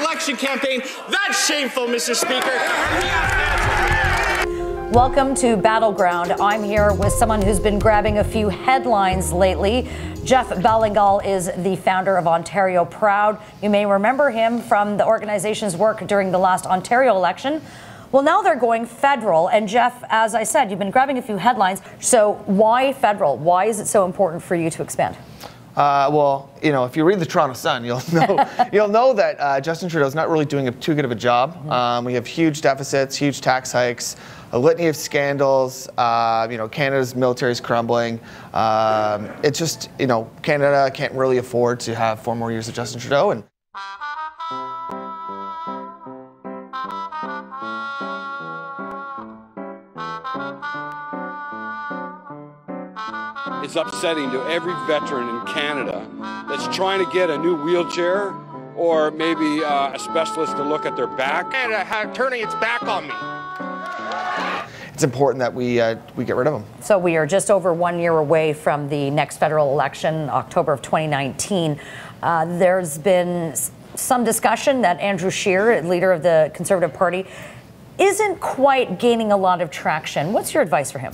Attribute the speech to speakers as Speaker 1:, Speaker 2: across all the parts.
Speaker 1: election campaign. That's shameful, Mr. Speaker.
Speaker 2: Welcome to Battleground. I'm here with someone who's been grabbing a few headlines lately. Jeff Ballingall is the founder of Ontario Proud. You may remember him from the organization's work during the last Ontario election. Well, now they're going federal. And Jeff, as I said, you've been grabbing a few headlines. So why federal? Why is it so important for you to expand?
Speaker 3: Well, you know, if you read the Toronto Sun, you'll know that Justin Trudeau's not really doing too good of a job. We have huge deficits, huge tax hikes, a litany of scandals. You know, Canada's military is crumbling. It's just, you know, Canada can't really afford to have 4 more years of Justin Trudeau. And
Speaker 4: it's upsetting to every veteran in Canada that's trying to get a new wheelchair or maybe a specialist to look at their back.
Speaker 1: Canada turning its back on me.
Speaker 3: it's important that we get rid of them.
Speaker 2: So we are just over 1 year away from the next federal election, October of 2019. There's been some discussion that Andrew Shearer, leader of the Conservative Party, isn't quite gaining a lot of traction. What's your advice for him?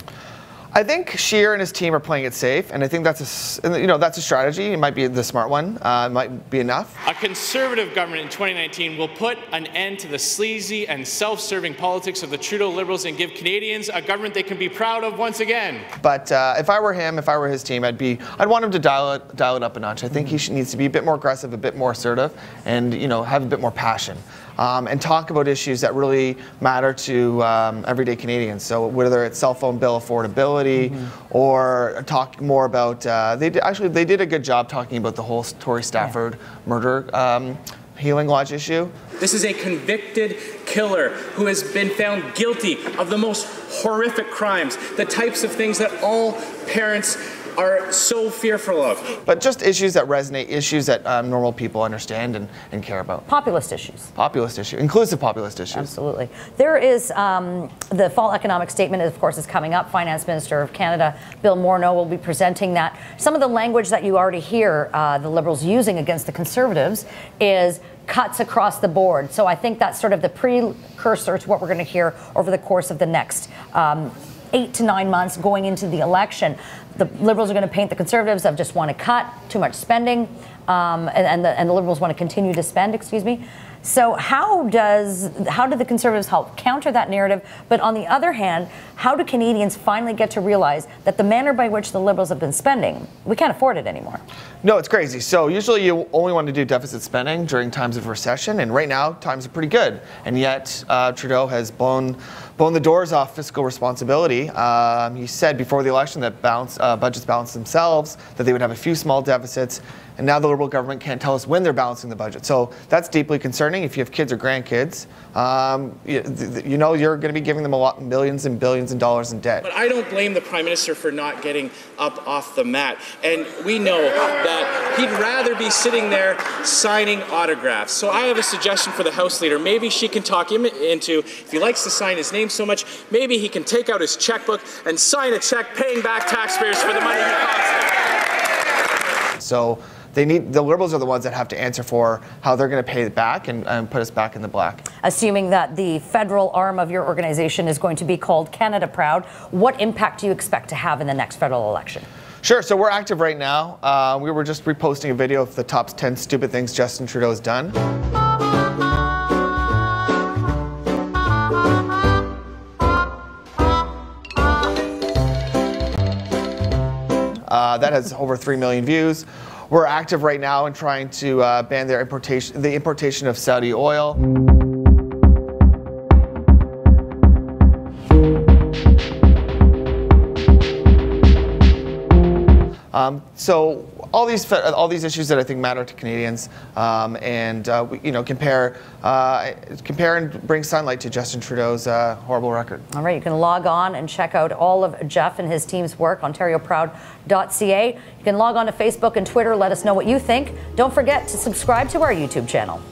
Speaker 3: I think Shearer and his team are playing it safe, and I think that's a strategy. It might be the smart one. It might be enough.
Speaker 1: A Conservative government in 2019 will put an end to the sleazy and self-serving politics of the Trudeau Liberals and give Canadians a government they can be proud of once again.
Speaker 3: But if I were him, if I were his team, I'd want him to dial it up a notch. I think he needs to be a bit more aggressive, a bit more assertive, and have a bit more passion. And talk about issues that really matter to everyday Canadians. So whether it's cell phone bill affordability, or talk more about, they did a good job talking about the whole Tory Stafford murder healing lodge issue.
Speaker 5: This is a convicted killer who has been found guilty of the most horrific crimes, the types of things that all parents are so fearful of.
Speaker 3: But just issues that resonate, issues that normal people understand and care about.
Speaker 2: Populist issues.
Speaker 3: Populist issue, inclusive populist issues.
Speaker 2: Absolutely. There is the fall economic statement, of course, is coming up. Finance Minister of Canada, Bill Morneau, will be presenting that. Some of the language that you already hear the Liberals using against the Conservatives is cuts across the board. So I think that's sort of the precursor to what we're going to hear over the course of the next 8 to 9 months going into the election. The Liberals are going to paint the Conservatives of just want to cut, too much spending, and the Liberals want to continue to spend, excuse me. So how do the Conservatives help counter that narrative? But on the other hand, how do Canadians finally get to realize that the manner by which the Liberals have been spending, we can't afford it anymore?
Speaker 3: No, it's crazy. So usually you only want to do deficit spending during times of recession, and right now times are pretty good. And yet Trudeau has blown the doors off fiscal responsibility. He said before the election that budgets balance themselves, that they would have a few small deficits, and now the Liberal government can't tell us when they're balancing the budget. So that's deeply concerning. If you have kids or grandkids, you're going to be giving them millions and billions of dollars in debt.
Speaker 5: But I don't blame the Prime Minister for not getting up off the mat. And we know that he'd rather be sitting there signing autographs. So I have a suggestion for the House Leader. Maybe she can talk him into, if he likes to sign his name so much, maybe he can take out his checkbook and sign a check paying back taxpayers for the money he costs.
Speaker 3: So the Liberals are the ones that have to answer for how they're going to pay it back and put us back in the black. Assuming
Speaker 2: that the federal arm of your organization is going to be called Canada Proud, what impact do you expect to have in the next federal election?
Speaker 3: Sure. So we're active right now. We were just reposting a video of the top 10 stupid things Justin Trudeau has done. That has over 3 million views. We're active right now in trying to ban the importation of Saudi oil. So all these issues that I think matter to Canadians, compare and bring sunlight to Justin Trudeau's horrible record.
Speaker 2: All right, you can log on and check out all of Jeff and his team's work, OntarioProud.ca. You can log on to Facebook and Twitter. Let us know what you think. Don't forget to subscribe to our YouTube channel.